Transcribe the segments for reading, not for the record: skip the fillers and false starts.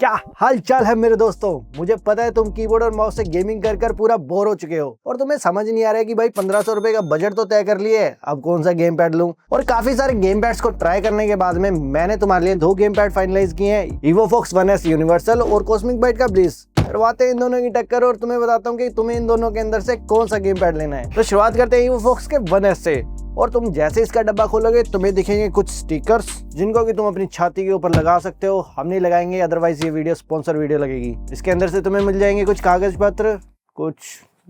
क्या हाल चाल है मेरे दोस्तों। मुझे पता है तुम कीबोर्ड और माउस से गेमिंग कर कर पूरा बोर हो चुके हो और तुम्हें समझ नहीं आ रहा है कि भाई 1500 रुपए का बजट तो तय कर लिए, अब कौन सा गेम पैड लूं। और काफी सारे गेम पैड्स को ट्राई करने के बाद में मैंने तुम्हारे लिए 2 गेम पैड फाइनलाइज किए हैं, EvoFox One S यूनिवर्सल और कॉस्मिक बाइट का ब्लिस। करवाते हैं इन दोनों की टक्कर और तुम्हें बताता हूँ कि तुम्हें इन दोनों के अंदर से कौन सा गेम पैड लेना है। तो शुरुआत करते हैं EvoFox के One S से। और तुम जैसे इसका डब्बा खोलोगे तुम्हें दिखेंगे कुछ स्टिकर्स जिनको कि तुम अपनी छाती के ऊपर लगा सकते हो। हम नहीं लगाएंगे, अदरवाइज ये वीडियो स्पॉन्सर वीडियो लगेगी। इसके अंदर से तुम्हें मिल जाएंगे कुछ कागज पत्र, कुछ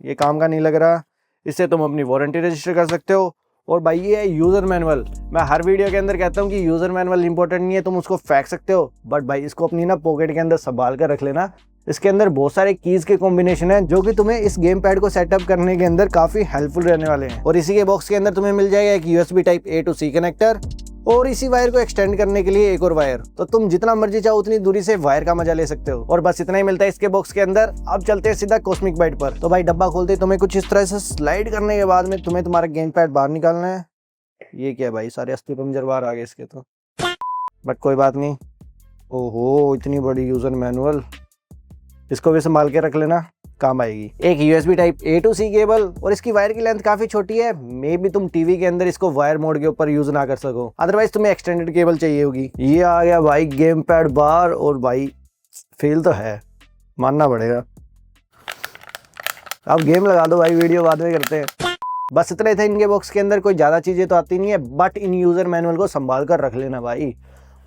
ये काम का नहीं लग रहा, इससे तुम अपनी वारंटी रजिस्टर कर सकते हो। और भाई ये है यूजर मैनुअल। मैं हर वीडियो के अंदर कहता हूँ कि यूजर मैनुअल इंपॉर्टेंट नहीं है, तुम उसको फेंक सकते हो, बट भाई इसको अपनी ना पॉकेट के अंदर संभाल कर रख लेना। इसके अंदर बहुत सारे कीज के कॉम्बिनेशन है जो कि तुम्हें इस गेम पैड को सेटअप करने के अंदर काफी हेल्पफुल रहने वाले हैं। और इसी के बॉक्स के अंदर तुम्हें मिल जाएगा एक USB type A to C connector और इसी वायर को एक्सटेंड करने के लिए एक और वायर। तो तुम जितना मर्जी चाहो उतनी दूरी से वायर का मजा ले सकते हो। और बस इतना ही मिलता है इसके बॉक्स के अंदर। अब चलते हैं सीधा कॉस्मिक बाइट पर। तो भाई डब्बा खोलते तुम्हें कुछ इस तरह से स्लाइड करने के बाद में तुम्हें तुम्हारा गेम पैड बाहर निकालना है। ये क्या भाई, सारे अस्थि पंजर बाहर आ गए इसके तो, बट कोई बात नहीं। ओहो इतनी बड़ी यूजर मैनुअल, इसको भी संभाल के रख लेना, काम आएगी। एक USB type A to C cable और इसकी वायर की लेंथ काफी छोटी है, मे भी तुम टीवी के अंदर इसको वायर मोड के ऊपर यूज ना कर सको, अदरवाइज तुम्हें एक्सटेंडेड केबल चाहिए होगी। ये आ गया भाई गेम पैड बाहर और भाई फेल तो है, मानना पड़ेगा। अब गेम लगा दो भाई, वीडियो बाद में करते हैं। बस इतना ही था इनके बॉक्स के अंदर, कोई ज्यादा चीजें तो आती नहीं है, बट इन यूजर मैनुअल को संभाल कर रख लेना भाई,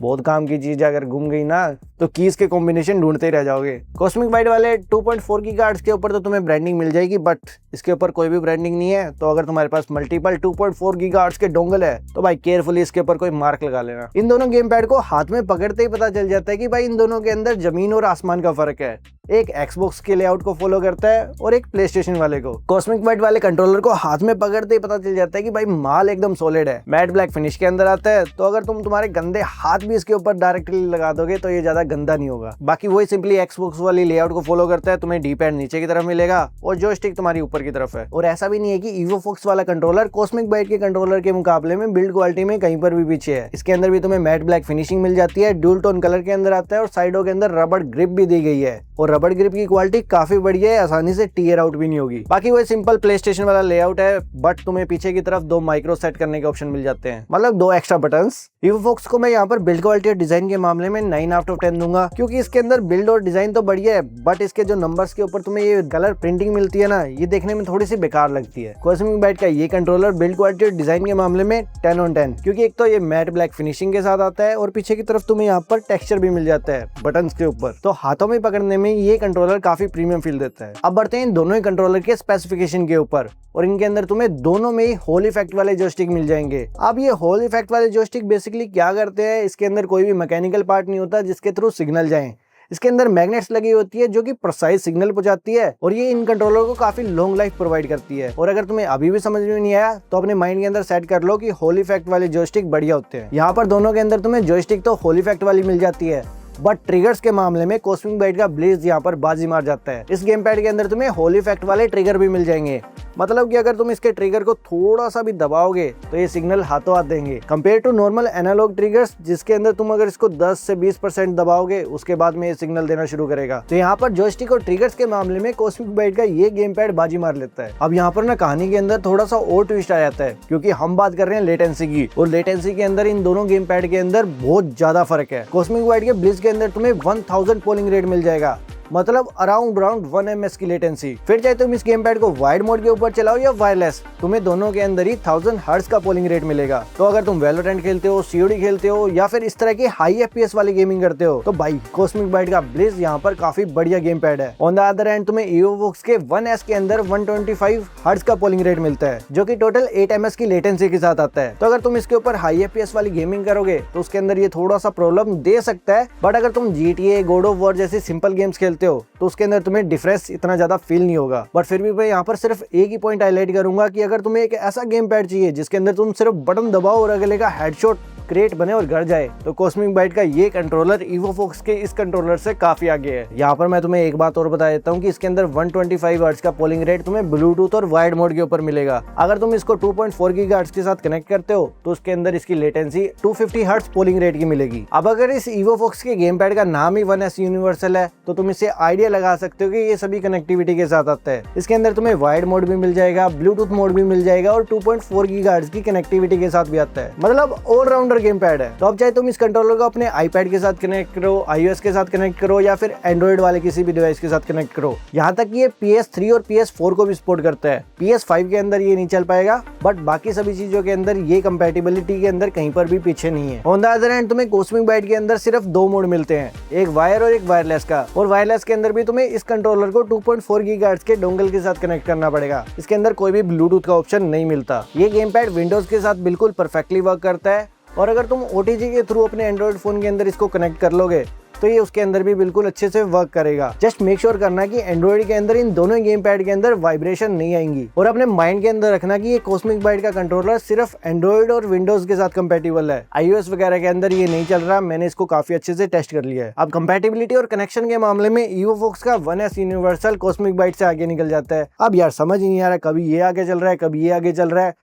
बहुत काम की चीज। अगर गुम गई ना तो कीज के कॉम्बिनेशन ढूंढते रह जाओगे। कॉस्मिक बाइट वाले 2.4 गीगाहर्ट्ज के ऊपर तो तुम्हें ब्रांडिंग मिल जाएगी, बट इसके ऊपर कोई भी ब्रांडिंग नहीं है। तो अगर तुम्हारे पास मल्टीपल 2.4 गीगाहर्ट्ज के डोंगल है तो भाई केयरफुली इसके ऊपर कोई मार्क लगा लेना। इन दोनों गेम पैड को हाथ में पकड़ते ही पता चल जाता है कि भाई इन दोनों के अंदर जमीन और आसमान का फर्क है। एक Xbox के लेआउट को फॉलो करता है और एक PlayStation वाले को। कॉस्मिक बाइट वाले कंट्रोलर को हाथ में पकड़ते ही पता चल जाता है कि भाई माल एकदम सॉलिड है, मैट ब्लैक फिनिश के अंदर आता है। तो अगर तुम तुम्हारे गंदे हाथ भी इसके ऊपर डायरेक्टली लगा दोगे तो ये ज्यादा गंदा नहीं होगा। बाकी वही सिंपली Xbox वाली लेआउट को फॉलो करता है। तुम्हें D-पैड नीचे की तरफ मिलेगा और जॉयस्टिक तुम्हारी ऊपर की तरफ है। और ऐसा भी नहीं है कि EvoFox वाला कंट्रोलर कॉस्मिक बाइट के कंट्रोलर के मुकाबले में बिल्ड क्वालिटी में कहीं पर भी पीछे है। इसके अंदर भी तुम्हें मैट ब्लैक फिनिशिंग मिल जाती है, ड्यूल टोन कलर के अंदर आता है और साइडों के अंदर रबड़ ग्रिप भी दी गई है। और रबड़ ग्रिप की क्वालिटी काफी बढ़िया है, आसानी से टीयर आउट भी नहीं होगी। बाकी वही सिंपल PlayStation वाला लेआउट है, बट तुम्हें पीछे की तरफ 2 माइक्रो सेट करने के ऑप्शन मिल जाते हैं, मतलब 2 एक्स्ट्रा बटन्स। EvoFox को मैं यहाँ पर बिल्ड क्वालिटी और डिजाइन के मामले में 9 आउट ऑफ 10 दूंगा, क्योंकि इसके अंदर बिल्ड और डिजाइन तो बढ़िया है, बट इसके जो नंबर्स के ऊपर तुम्हें ये कलर प्रिंटिंग मिलती है ना, ये देखने में थोड़ी सी बेकार लगती है। कॉस्मिक बाइट का ये कंट्रोलर बिल्ड क्वालिटी और डिजाइन के मामले में 10 on 10, क्योंकि एक तो ये मैट ब्लैक फिनिशिंग के साथ आता है और पीछे की तरफ तुम्हें यहाँ पर टेक्सचर भी मिल जाता है बटन्स के ऊपर। तो हाथों में पकड़ने में ये कंट्रोलर काफी प्रीमियम फील देता है। अब बढ़ते हैं इन दोनों ही कंट्रोलर के स्पेसिफिकेशन के ऊपर। और इनके अंदर तुम्हें दोनों में ही होल इफेक्ट वाले जॉयस्टिक मिल जाएंगे। अब ये होल इफेक्ट वाले जॉयस्टिक बेसिकली क्या करते हैं, इसके अंदर कोई भी मैकेनिकल पार्ट नहीं होता जिसके थ्रू सिग्नल जाए। इसके अंदर मैग्नेट्स लगी होती है जो कि प्रिसाइज सिग्नल पहुंचाती है और ये इन कंट्रोलर को काफी लॉन्ग लाइफ प्रोवाइड करती है। और अगर तुम्हें अभी भी समझ में नहीं आया तो अपने माइंड के अंदर सेट कर लो कि होल इफेक्ट वाले जॉयस्टिक बढ़िया होते हैं। यहाँ पर दोनों के अंदर तुम्हें जॉयस्टिक तो होल इफेक्ट वाली मिल जाती है, बट ट्रिगर्स के मामले में कॉस्मिक बाइट का ब्लिस यहाँ पर बाजी मार जाता है। इस गेम पैड के अंदर तुम्हें होल इफेक्ट वाले ट्रिगर भी मिल जाएंगे, मतलब कि अगर तुम इसके ट्रिगर को थोड़ा सा भी दबाओगे तो ये सिग्नल हाथों हाथ देंगे, compare to normal analog triggers जिसके अंदर तुम अगर इसको 10 से 20% दबाओगे उसके बाद में ये सिग्नल देना शुरू करेगा। तो यहाँ पर जॉयस्टिक और ट्रिगर्स के मामले में कॉस्मिक बाइट का ये गेम पैड बाजी मार लेता है। अब यहाँ पर ना कहानी के अंदर थोड़ा सा और ट्विस्ट आ जाता है, क्योंकि हम बात कर रहे हैं लेटेंसी की, और लेटेंसी के अंदर इन दोनों गेम पैड के अंदर बहुत ज्यादा फर्क है। कॉस्मिक बाइट के ब्लिस के अंदर तुम्हें 1000 पोलिंग रेट मिल जाएगा, मतलब अराउंड 1 ms की लेटेंसी। फिर चाहे तुम इस गेम पैड को वाइड मोड के ऊपर चलाओ या वायरलेस, तुम्हें दोनों के अंदर ही 1000 हर्ट्ज का पोलिंग रेट मिलेगा। तो अगर तुम वैलोरेंट खेलते हो, COD खेलते हो या फिर इस तरह की हाई FPS वाली गेमिंग करते हो तो भाई कॉस्मिक बाइट का ब्लिस यहाँ पर काफी बढ़िया गेम पैड है। ऑन द अदर एंड तुम्हें EvoFox के One S के अंदर 125 हर्ट्ज का पोलिंग रेट मिलता है, जो कि टोटल 8 ms की लेटेंसी के साथ आता है। तो अगर तुम इसके ऊपर हाई FPS वाली गेमिंग करोगे तो उसके अंदर ये थोड़ा सा प्रॉब्लम दे सकता है, बट अगर तुम GTA, God of War जैसी सिंपल गेम्स खेलते हो तो उसके अंदर तुम्हें डिफरेंस इतना ज्यादा फील नहीं होगा। बट फिर भी मैं यहाँ पर सिर्फ एक ही पॉइंट हाईलाइट करूंगा कि अगर तुम्हें एक ऐसा गेम पैड चाहिए जिसके अंदर तुम सिर्फ बटन दबाओ और अगले का हेडशॉट क्रेट बने और गड़ जाए तो कॉस्मिक बाइट का ये कंट्रोलर EvoFox के इस कंट्रोलर से काफी आगे है। यहाँ पर मैं तुम्हें एक बात और बता देता हूँ कि इसके अंदर 125 हर्ट्ज का पोलिंग रेट तुम्हें ब्लूटूथ और वायर्ड मोड के ऊपर मिलेगा। अगर तुम इसको 2.4 गीगाहर्ट्ज के साथ कनेक्ट करते हो तो उसके अंदर इसकी लेटेंसी 250 हर्ट्ज पोलिंग रेट की मिलेगी। अब अगर इस EvoFox के गेम पैड का नाम ही 1S यूनिवर्सल है तो तुम इससे आइडिया लगा सकते हो कि ये सभी कनेक्टिविटी के साथ आता है। इसके अंदर तुम्हें वायर्ड मोड भी मिल जाएगा, ब्लूटूथ मोड भी मिल जाएगा और 2.4 गीगाहर्ट्ज की कनेक्टिविटी के साथ भी आता है। मतलब ऑलराउंडर गेम पैड है। तो अब चाहे तुम इस कंट्रोलर को अपने आईपैड के साथ कनेक्ट करो, iOS के साथ कनेक्ट करो या फिर एंड्रॉइड वाले किसी भी डिवाइस के साथ कनेक्ट करो। यहाँ तक ये PS3 और PS4 को भी सपोर्ट करता है। PS5 के अंदर ये नहीं चल पाएगा, बट बाकी सभी चीजों के अंदर ये कंपैटिबिलिटी के अंदर कहीं पर भी पीछे नहीं है। ऑन द अदर हैंड तुम्हें कॉस्मिक बाइट के अंदर सिर्फ दो मोड मिलते हैं, एक वायर और एक वायरलेस का। और वायरलेस के अंदर भी तुम्हें इस कंट्रोलर को 2.4 गीगाहर्ट्ज के डोंगल के साथ कनेक्ट करना पड़ेगा। इसके अंदर कोई भी ब्लूटूथ का ऑप्शन नहीं मिलता। ये गेम पैड विंडोज के साथ बिल्कुल परफेक्टली वर्क करता है और अगर तुम OTG के थ्रू अपने एंड्रॉइड फोन के अंदर इसको कनेक्ट कर लोगे तो ये उसके अंदर भी बिल्कुल अच्छे से वर्क करेगा। जस्ट मेक श्योर करना कि एंड्रॉइड के अंदर इन दोनों गेम पैड के अंदर वाइब्रेशन नहीं आएंगी और अपने माइंड के अंदर रखना कि ये कॉस्मिक बाइट का कंट्रोलर सिर्फ एंड्रॉइड और विंडोज के साथ कंपैटिबल है। iOS वगैरह के अंदर ये नहीं चल रहा। मैंने इसको काफी अच्छे से टेस्ट कर लिया है। अब कंपैटिबिलिटी और कनेक्शन के मामले में EvoFox का 1S यूनिवर्सल कॉस्मिक बाइट से आगे निकल जाता है। अब यार समझ ही नहीं आ रहा, कभी ये आगे चल रहा है, कभी ये आगे चल रहा है।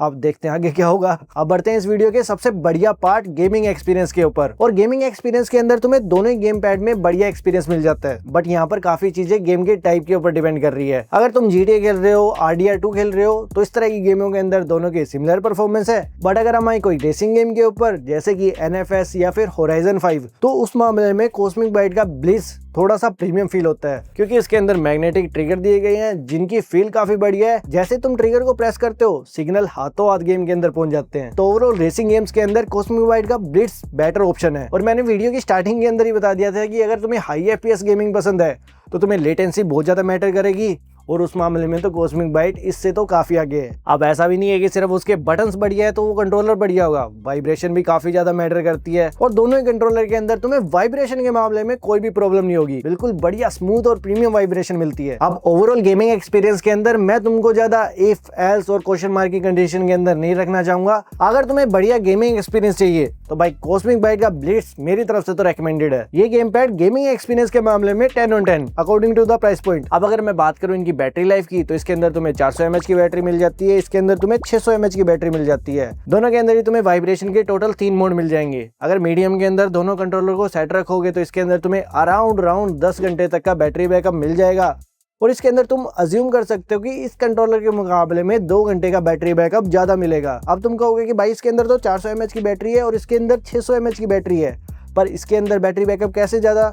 अब देखते हैं आगे क्या होगा। अब बढ़ते हैं इस वीडियो के सबसे बढ़िया पार्ट गेमिंग एक्सपीरियंस के ऊपर। और गेमिंग एक्सपीरियंस के अंदर तुम्हें दोनों ही गेम पैड में बढ़िया एक्सपीरियंस मिल जाता है, बट यहाँ पर काफी चीजें गेम के टाइप के ऊपर डिपेंड कर रही है। अगर तुम GTA खेल रहे हो, RDR2 खेल रहे हो तो इस तरह की गेमों के अंदर दोनों की सिमिलर परफॉर्मेंस है। बट अगर हम आए कोई रेसिंग गेम के ऊपर जैसे कि NFS या फिर Horizon 5 तो उस मामले में कॉस्मिक बाइट का ब्लिस थोड़ा सा प्रीमियम फील होता है, क्योंकि इसके अंदर मैग्नेटिक ट्रिगर दिए गए हैं जिनकी फील काफी बढ़िया है। जैसे तुम ट्रिगर को प्रेस करते हो सिग्नल हाथों हाथ गेम के अंदर पहुंच जाते हैं। तो ओवरऑल रेसिंग गेम्स के अंदर कॉस्मिक बाइट का ब्लिट्स बेटर ऑप्शन है। और मैंने वीडियो की स्टार्टिंग के अंदर ही बता दिया था कि अगर तुम्हें हाई FPS गेमिंग पसंद है तो तुम्हें लेटेंसी बहुत ज्यादा मैटर करेगी और उस मामले में तो कॉस्मिक बाइट इससे तो काफी आगे है। अब ऐसा भी नहीं है कि सिर्फ उसके बटन्स बढ़िया है तो वो कंट्रोलर बढ़िया होगा, वाइब्रेशन भी काफी ज्यादा मैटर करती है और दोनों ही कंट्रोलर के अंदर तुम्हें वाइब्रेशन के मामले में कोई भी प्रॉब्लम नहीं होगी। बिल्कुल बढ़िया स्मूथ और प्रीमियम वाइब्रेशन मिलती है। अब ओवरऑल गेमिंग एक्सपीरियंस के अंदर मैं तुमको ज्यादा इफ एल्स और क्वेश्चन मार्क की कंडीशन के अंदर नहीं रखना चाहूंगा। अगर तुम्हें बढ़िया गेमिंग एक्सपीरियंस चाहिए तो भाई कॉस्मिक बाइट का ब्लिट्स मेरी तरफ से तो रेकमेंडेड है। ये गेम पैड गेमिंग एक्सपीरियंस के मामले में 10 on 10 according to the price point. अब अगर मैं बात करूं इनकी बैटरी लाइफ की तो इसके अंदर तुम्हें 400 mAh की बैटरी मिल जाती है, इसके अंदर तुम्हें 600 mAh की बैटरी मिल जाती है। दोनों के अंदर ही तुम्हें वाइब्रेशन के टोटल 3 मोड मिल जाएंगे। अगर मीडियम के अंदर दोनों कंट्रोलर को सेट रखोगे तो इसके अंदर तुम्हें अराउंड 10 घंटे तक का बैटरी बैकअप मिल जाएगा। और इसके अंदर तुम अज्यूम कर सकते हो कि इस कंट्रोलर के मुकाबले में 2 घंटे का बैटरी बैकअप ज्यादा मिलेगा। अब तुम कहोगे कि भाई इसके अंदर तो 400 mAh की बैटरी है और इसके अंदर 600 mAh की बैटरी है, पर इसके अंदर बैटरी बैकअप कैसे ज्यादा?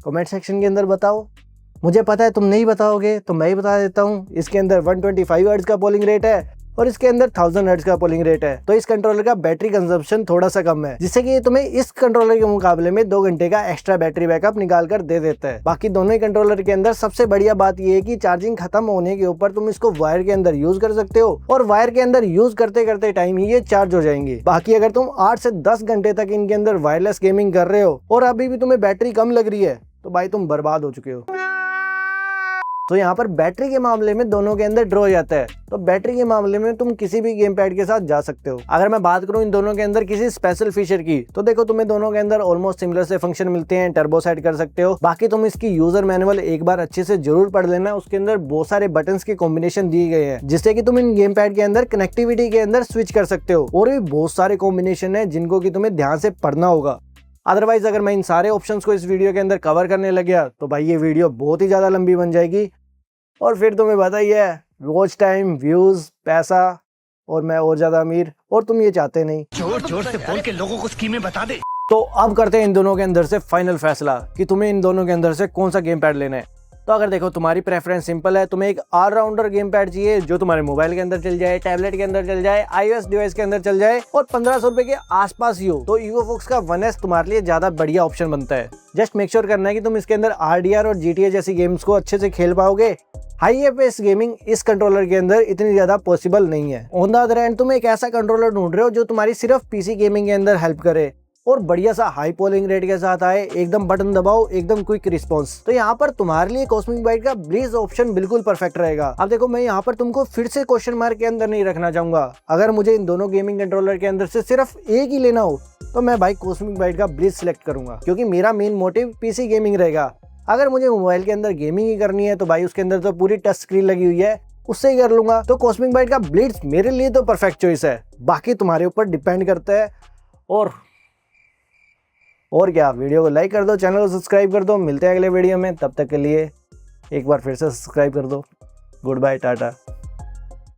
कमेंट सेक्शन के अंदर बताओ। मुझे पता है तुम नहीं बताओगे तो मैं ही बता देता हूँ। इसके अंदर 125 हर्ट्ज का पोलिंग रेट है और इसके अंदर 1000 हर्ट्ज का पोलिंग रेट है। तो इस कंट्रोलर का बैटरी कंजम्पशन थोड़ा सा कम है, जिससे कि तुम्हें इस कंट्रोलर के मुकाबले में 2 घंटे का एक्स्ट्रा बैटरी बैकअप निकाल कर दे देता है। बाकी दोनों ही कंट्रोलर के अंदर सबसे बढ़िया बात यह है कि चार्जिंग खत्म होने के ऊपर तुम इसको वायर के अंदर यूज कर सकते हो और वायर के अंदर यूज करते करते टाइम ही ये चार्ज हो जाएंगे। बाकी अगर तुम 8 से 10 घंटे तक इनके अंदर वायरलेस गेमिंग कर रहे हो और अभी भी तुम्हें बैटरी कम लग रही है तो भाई तुम बर्बाद हो चुके हो। तो यहाँ पर बैटरी के मामले में दोनों के अंदर ड्रॉ हो जाता है। तो बैटरी के मामले में तुम किसी भी गेम पैड के साथ जा सकते हो। अगर मैं बात करूं इन दोनों के अंदर किसी स्पेशल फीचर की तो देखो तुम्हें दोनों के अंदर ऑलमोस्ट सिमिलर से फंक्शन मिलते हैं। टर्बो सेट कर सकते हो। बाकी तुम इसकी यूजर मैनुअल एक बार अच्छे से जरूर पढ़ लेना। उसके अंदर बहुत सारे बटन्स के कॉम्बिनेशन दिए गए हैं जिससे कि तुम इन गेम पैड के अंदर कनेक्टिविटी के अंदर स्विच कर सकते हो। और भी बहुत सारे कॉम्बिनेशन है जिनको की तुम्हें ध्यान से पढ़ना होगा। अदरवाइज अगर मैं इन सारे ऑप्शंस को इस वीडियो के अंदर कवर करने लग गया तो भाई ये वीडियो बहुत ही ज्यादा लंबी बन जाएगी और फिर तुम्हें पता ही है वॉच टाइम, व्यूज, पैसा और मैं और ज्यादा अमीर, और तुम ये चाहते नहीं। जोर जोर से बोल के लोगों को स्कीमें बता दे। तो अब करते हैं इन दोनों के अंदर से फाइनल फैसला कि तुम्हें इन दोनों के अंदर से कौन सा गेम पैड लेना है। तो अगर देखो तुम्हारी प्रेफरेंस सिंपल है, तुम्हें एक ऑलराउंडर गेम पैड चाहिए जो तुम्हारे मोबाइल के अंदर चल जाए, टैबलेट के अंदर चल जाए, iOS डिवाइस के अंदर चल जाए और 1500 रुपए के आसपास ही हो, तो EvoFox का 1S तुम्हारे लिए ज्यादा बढ़िया ऑप्शन बनता है। जस्ट मेक श्योर करना है कि तुम इसके अंदर RDR और GTA जैसी गेम्स को अच्छे से खेल पाओगे। हाई FPS गेमिंग इस कंट्रोलर के अंदर इतनी ज्यादा पॉसिबल नहीं है। ऑन द अदर हैंड तुम एक ऐसा कंट्रोलर ढूंढ रहे हो जो तुम्हारी सिर्फ PC गेमिंग के अंदर हेल्प करे, और बढ़िया सा हाई पोलिंग रेट के साथ आए, एकदम बटन दबाओ, एकदम क्विक रिस्पॉन्स। तो यहाँ पर तुम्हारे लिए कॉस्मिक बाइट का ब्रीज ऑप्शन बिल्कुल परफेक्ट रहेगा। अब देखो, मैं यहाँ पर तुमको फिर से क्वेश्चन मार्क के अंदर नहीं रखना चाहूंगा। अगर मुझे इन दोनों गेमिंग कंट्रोलर के अंदर से सिर्फ एक ही लेना हो तो मैं भाई कॉस्मिक बाइट का ब्रीज सिलेक्ट करूंगा, क्योंकि मेरा मेन मोटिव पीसी गेमिंग रहेगा। अगर मुझे मोबाइल के अंदर गेमिंग ही करनी है तो भाई उसके अंदर तो पूरी टच स्क्रीन लगी हुई है, उससे ही कर लूंगा। तो कॉस्मिक बाइट का ब्लिट्ज मेरे लिए तो परफेक्ट चॉइस है, बाकी तुम्हारे ऊपर डिपेंड करता है। और क्या, वीडियो को लाइक कर दो, चैनल को सब्सक्राइब कर दो। मिलते हैं अगले वीडियो में, तब तक के लिए एक बार फिर से सब्सक्राइब कर दो। Good bye, Tata.